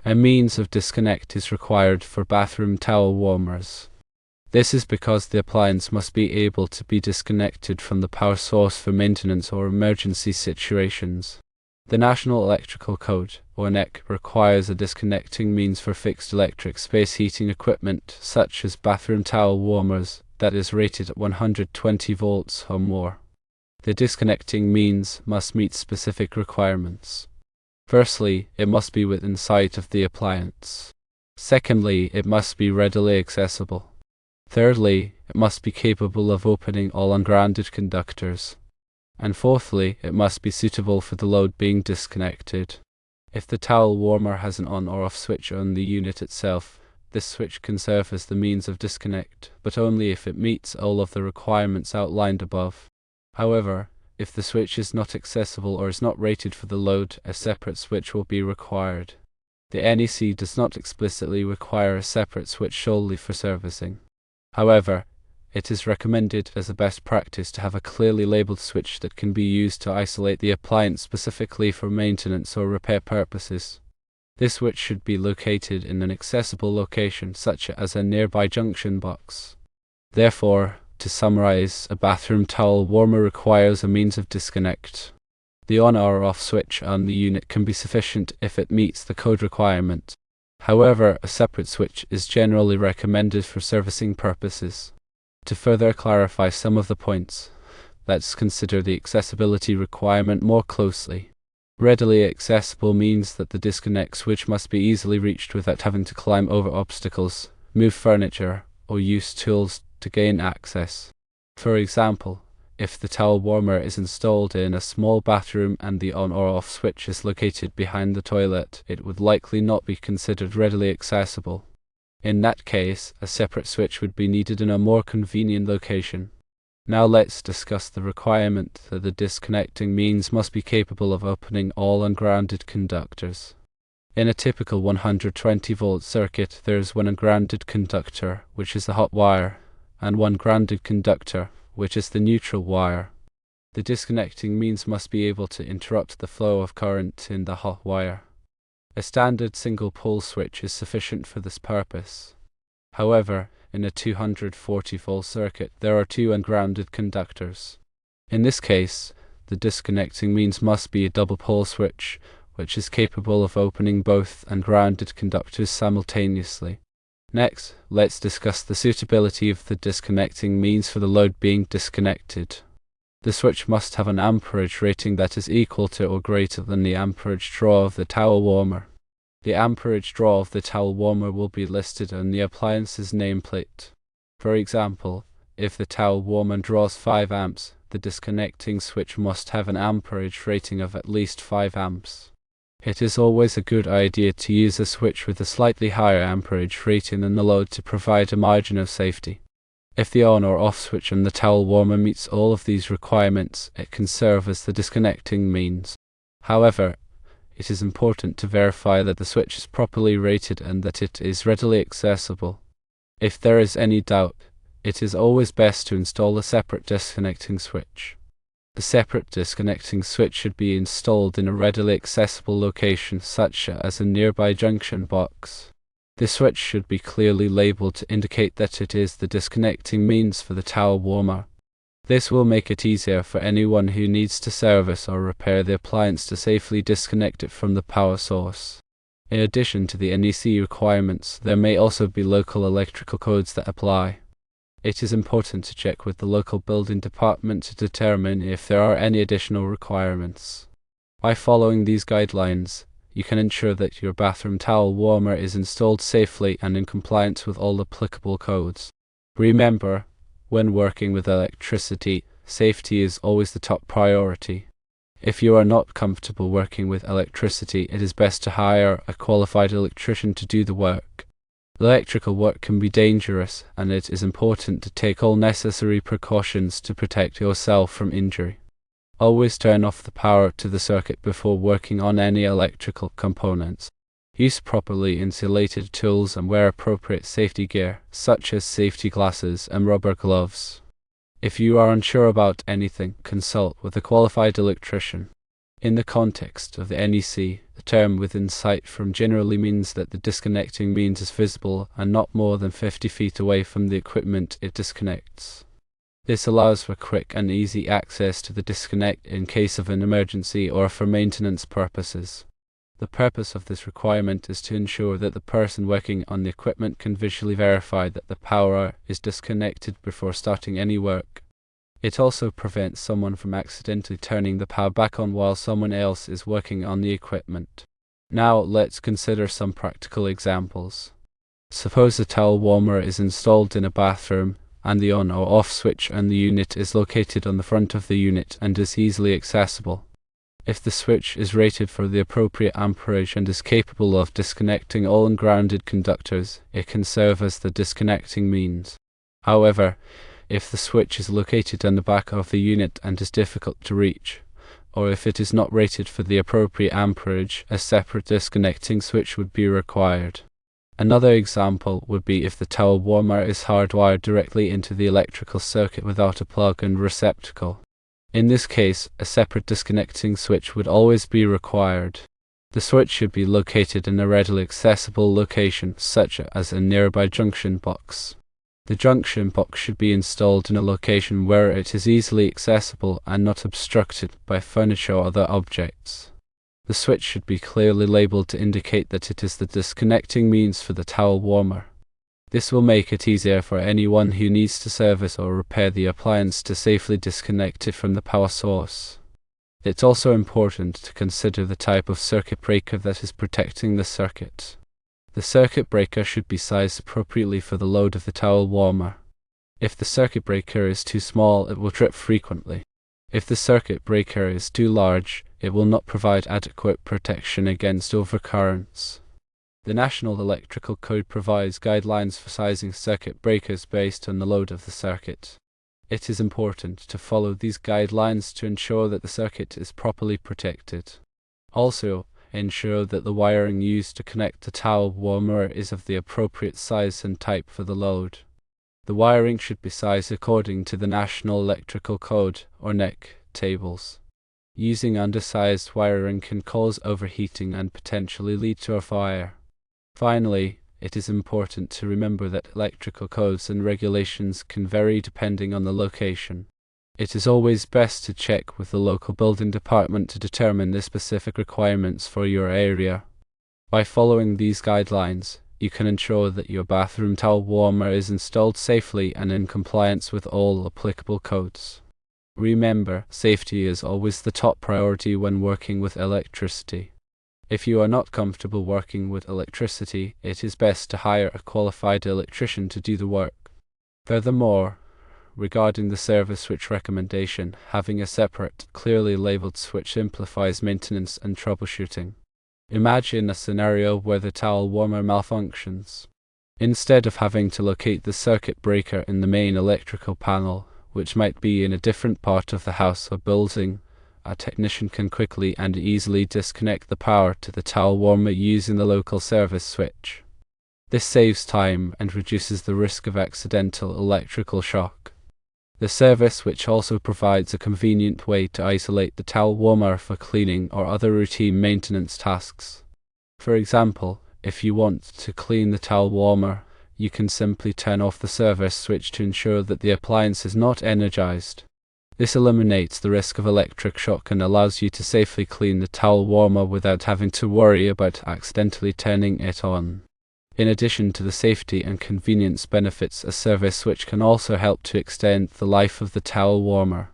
A means of disconnect is required for bathroom towel warmers. This is because the appliance must be able to be disconnected from the power source for maintenance or emergency situations. The National Electrical Code, or NEC, requires a disconnecting means for fixed electric space heating equipment, such as bathroom towel warmers, that is rated at 120 volts or more. The disconnecting means must meet specific requirements. Firstly, it must be within sight of the appliance. Secondly, it must be readily accessible. Thirdly, it must be capable of opening all ungrounded conductors. And fourthly, it must be suitable for the load being disconnected. If the towel warmer has an on or off switch on the unit itself, this switch can serve as the means of disconnect, but only if it meets all of the requirements outlined above. However, if the switch is not accessible or is not rated for the load, a separate switch will be required. The NEC does not explicitly require a separate switch solely for servicing. However, it is recommended as a best practice to have a clearly labeled switch that can be used to isolate the appliance specifically for maintenance or repair purposes. This switch should be located in an accessible location, such as a nearby junction box. Therefore, to summarize, a bathroom towel warmer requires a means of disconnect. The on or off switch on the unit can be sufficient if it meets the code requirement. However, a separate switch is generally recommended for servicing purposes. To further clarify some of the points, let's consider the accessibility requirement more closely. Readily accessible means that the disconnect switch must be easily reached without having to climb over obstacles, move furniture, or use tools to gain access. For example, if the towel warmer is installed in a small bathroom and the on or off switch is located behind the toilet, it would likely not be considered readily accessible. In that case, a separate switch would be needed in a more convenient location. Now let's discuss the requirement that the disconnecting means must be capable of opening all ungrounded conductors. In a typical 120-volt circuit, there is one ungrounded conductor, which is the hot wire, and one grounded conductor, which is the neutral wire. The disconnecting means must be able to interrupt the flow of current in the hot wire. A standard single-pole switch is sufficient for this purpose. However, in a 240-volt circuit, there are two ungrounded conductors. In this case, the disconnecting means must be a double-pole switch, which is capable of opening both ungrounded conductors simultaneously. Next, let's discuss the suitability of the disconnecting means for the load being disconnected. The switch must have an amperage rating that is equal to or greater than the amperage draw of the towel warmer. The amperage draw of the towel warmer will be listed on the appliance's nameplate. For example, if the towel warmer draws 5 amps, the disconnecting switch must have an amperage rating of at least 5 amps. It is always a good idea to use a switch with a slightly higher amperage rating than the load to provide a margin of safety. If the on or off switch on the towel warmer meets all of these requirements, it can serve as the disconnecting means. However, it is important to verify that the switch is properly rated and that it is readily accessible. If there is any doubt, it is always best to install a separate disconnecting switch. The separate disconnecting switch should be installed in a readily accessible location, such as a nearby junction box. The switch should be clearly labeled to indicate that it is the disconnecting means for the towel warmer. This will make it easier for anyone who needs to service or repair the appliance to safely disconnect it from the power source. In addition to the NEC requirements, there may also be local electrical codes that apply. It is important to check with the local building department to determine if there are any additional requirements. By following these guidelines, you can ensure that your bathroom towel warmer is installed safely and in compliance with all applicable codes. Remember, when working with electricity, safety is always the top priority. If you are not comfortable working with electricity, it is best to hire a qualified electrician to do the work. Electrical work can be dangerous, and it is important to take all necessary precautions to protect yourself from injury. Always turn off the power to the circuit before working on any electrical components. Use properly insulated tools and wear appropriate safety gear, such as safety glasses and rubber gloves. If you are unsure about anything, consult with a qualified electrician. In the context of the NEC, the term within sight from generally means that the disconnecting means is visible and not more than 50 feet away from the equipment it disconnects. This allows for quick and easy access to the disconnect in case of an emergency or for maintenance purposes. The purpose of this requirement is to ensure that the person working on the equipment can visually verify that the power is disconnected before starting any work. It also prevents someone from accidentally turning the power back on while someone else is working on the equipment. Now let's consider some practical examples. Suppose a towel warmer is installed in a bathroom, and the on or off switch on the unit is located on the front of the unit and is easily accessible. If the switch is rated for the appropriate amperage and is capable of disconnecting all ungrounded conductors, it can serve as the disconnecting means. However, if the switch is located on the back of the unit and is difficult to reach, or if it is not rated for the appropriate amperage, a separate disconnecting switch would be required. Another example would be if the towel warmer is hardwired directly into the electrical circuit without a plug and receptacle. In this case, a separate disconnecting switch would always be required. The switch should be located in a readily accessible location, such as a nearby junction box. The junction box should be installed in a location where it is easily accessible and not obstructed by furniture or other objects. The switch should be clearly labeled to indicate that it is the disconnecting means for the towel warmer. This will make it easier for anyone who needs to service or repair the appliance to safely disconnect it from the power source. It's also important to consider the type of circuit breaker that is protecting the circuit. The circuit breaker should be sized appropriately for the load of the towel warmer. If the circuit breaker is too small, it will trip frequently. If the circuit breaker is too large, it will not provide adequate protection against overcurrents. The National Electrical Code provides guidelines for sizing circuit breakers based on the load of the circuit. It is important to follow these guidelines to ensure that the circuit is properly protected. Also, ensure that the wiring used to connect the towel warmer is of the appropriate size and type for the load. The wiring should be sized according to the National Electrical Code, or NEC, tables. Using undersized wiring can cause overheating and potentially lead to a fire. Finally, it is important to remember that electrical codes and regulations can vary depending on the location. It is always best to check with the local building department to determine the specific requirements for your area. By following these guidelines, you can ensure that your bathroom towel warmer is installed safely and in compliance with all applicable codes. Remember, safety is always the top priority when working with electricity. If you are not comfortable working with electricity, it is best to hire a qualified electrician to do the work. Furthermore, regarding the service switch recommendation, having a separate, clearly labeled switch simplifies maintenance and troubleshooting. Imagine a scenario where the towel warmer malfunctions. Instead of having to locate the circuit breaker in the main electrical panel, which might be in a different part of the house or building, a technician can quickly and easily disconnect the power to the towel warmer using the local service switch. This saves time and reduces the risk of accidental electrical shock. The service switch also provides a convenient way to isolate the towel warmer for cleaning or other routine maintenance tasks. For example, if you want to clean the towel warmer, you can simply turn off the service switch to ensure that the appliance is not energized. This eliminates the risk of electric shock and allows you to safely clean the towel warmer without having to worry about accidentally turning it on. In addition to the safety and convenience benefits, a service switch can also help to extend the life of the towel warmer.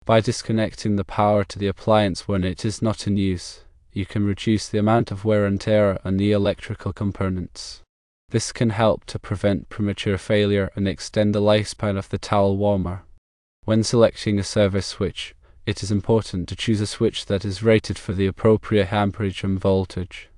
By disconnecting the power to the appliance when it is not in use, you can reduce the amount of wear and tear on the electrical components. This can help to prevent premature failure and extend the lifespan of the towel warmer. When selecting a service switch, it is important to choose a switch that is rated for the appropriate amperage and voltage.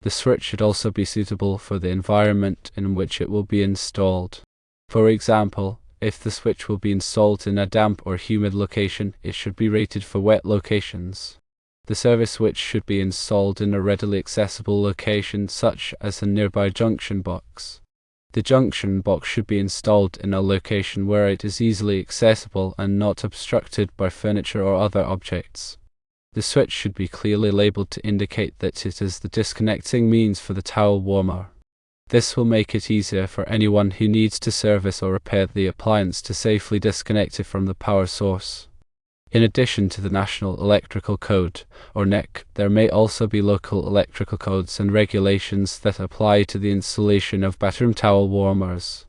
The switch should also be suitable for the environment in which it will be installed. For example, if the switch will be installed in a damp or humid location, it should be rated for wet locations. The service switch should be installed in a readily accessible location such as a nearby junction box. The junction box should be installed in a location where it is easily accessible and not obstructed by furniture or other objects. The switch should be clearly labeled to indicate that it is the disconnecting means for the towel warmer. This will make it easier for anyone who needs to service or repair the appliance to safely disconnect it from the power source. In addition to the National Electrical Code, or NEC, there may also be local electrical codes and regulations that apply to the installation of bathroom towel warmers.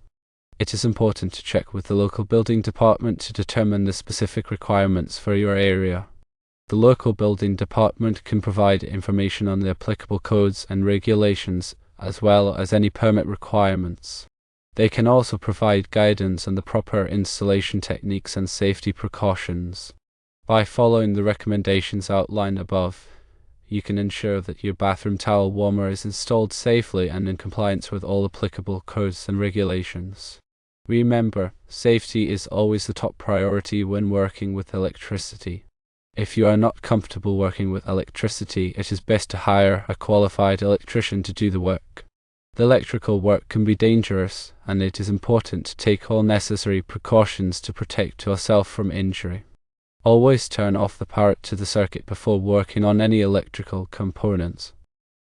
It is important to check with the local building department to determine the specific requirements for your area. The local building department can provide information on the applicable codes and regulations, as well as any permit requirements. They can also provide guidance on the proper installation techniques and safety precautions. By following the recommendations outlined above, you can ensure that your bathroom towel warmer is installed safely and in compliance with all applicable codes and regulations. Remember, safety is always the top priority when working with electricity. If you are not comfortable working with electricity, it is best to hire a qualified electrician to do the work. The electrical work can be dangerous, and it is important to take all necessary precautions to protect yourself from injury. Always turn off the power to the circuit before working on any electrical components.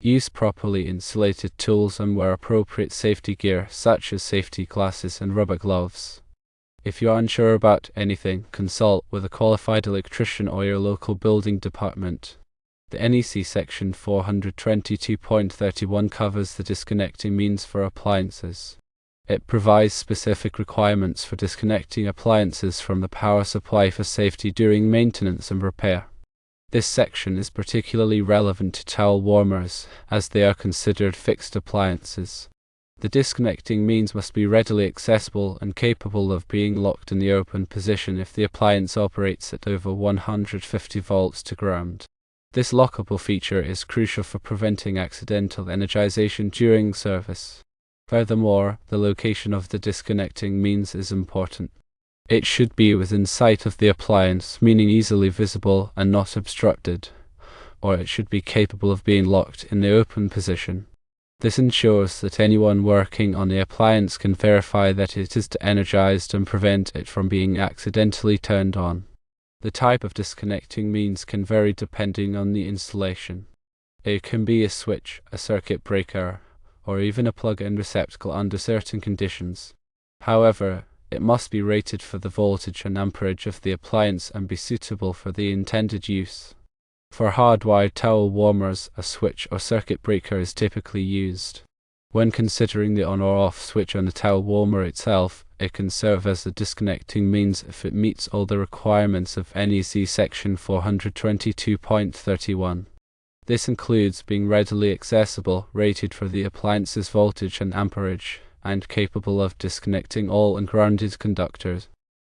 Use properly insulated tools and wear appropriate safety gear such as safety glasses and rubber gloves. If you are unsure about anything, consult with a qualified electrician or your local building department. The NEC Section 422.31 covers the disconnecting means for appliances. It provides specific requirements for disconnecting appliances from the power supply for safety during maintenance and repair. This section is particularly relevant to towel warmers, as they are considered fixed appliances. The disconnecting means must be readily accessible and capable of being locked in the open position if the appliance operates at over 150 volts to ground. This lockable feature is crucial for preventing accidental energization during service. Furthermore, the location of the disconnecting means is important. It should be within sight of the appliance, meaning easily visible and not obstructed, or it should be capable of being locked in the open position. This ensures that anyone working on the appliance can verify that it is energized and prevent it from being accidentally turned on. The type of disconnecting means can vary depending on the installation. It can be a switch, a circuit breaker, or even a plug-in receptacle under certain conditions. However, it must be rated for the voltage and amperage of the appliance and be suitable for the intended use. For hardwired towel warmers, a switch or circuit breaker is typically used. When considering the on or off switch on the towel warmer itself, it can serve as a disconnecting means if it meets all the requirements of NEC Section 422.31. This includes being readily accessible, rated for the appliance's voltage and amperage, and capable of disconnecting all ungrounded conductors.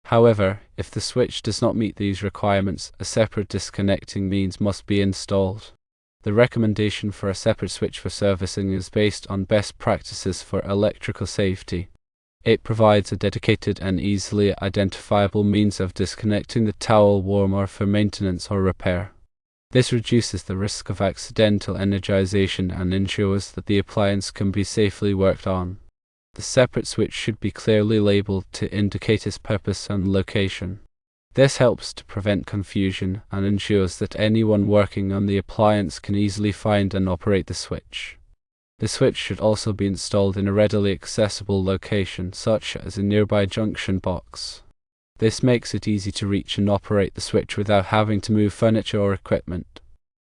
However, if the switch does not meet these requirements, a separate disconnecting means must be installed. The recommendation for a separate switch for servicing is based on best practices for electrical safety. It provides a dedicated and easily identifiable means of disconnecting the towel warmer for maintenance or repair. This reduces the risk of accidental energization and ensures that the appliance can be safely worked on. The separate switch should be clearly labeled to indicate its purpose and location. This helps to prevent confusion and ensures that anyone working on the appliance can easily find and operate the switch. The switch should also be installed in a readily accessible location, such as a nearby junction box. This makes it easy to reach and operate the switch without having to move furniture or equipment.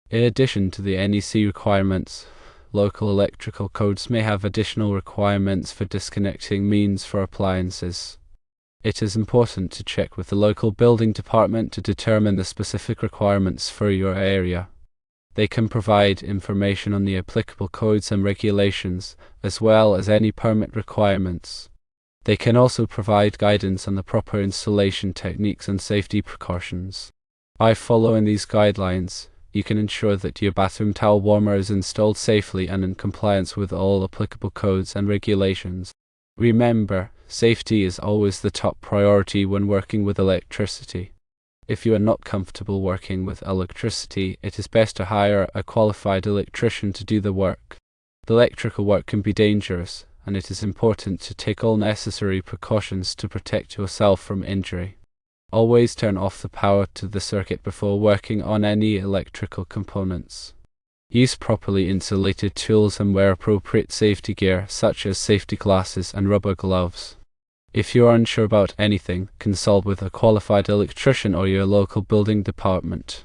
In addition to the NEC requirements, local electrical codes may have additional requirements for disconnecting means for appliances. It is important to check with the local building department to determine the specific requirements for your area. They can provide information on the applicable codes and regulations, as well as any permit requirements. They can also provide guidance on the proper installation techniques and safety precautions. By following these guidelines, you can ensure that your bathroom towel warmer is installed safely and in compliance with all applicable codes and regulations. Remember, safety is always the top priority when working with electricity. If you are not comfortable working with electricity, it is best to hire a qualified electrician to do the work. The electrical work can be dangerous, and it is important to take all necessary precautions to protect yourself from injury. Always turn off the power to the circuit before working on any electrical components. Use properly insulated tools and wear appropriate safety gear such as safety glasses and rubber gloves. If you are unsure about anything, consult with a qualified electrician or your local building department.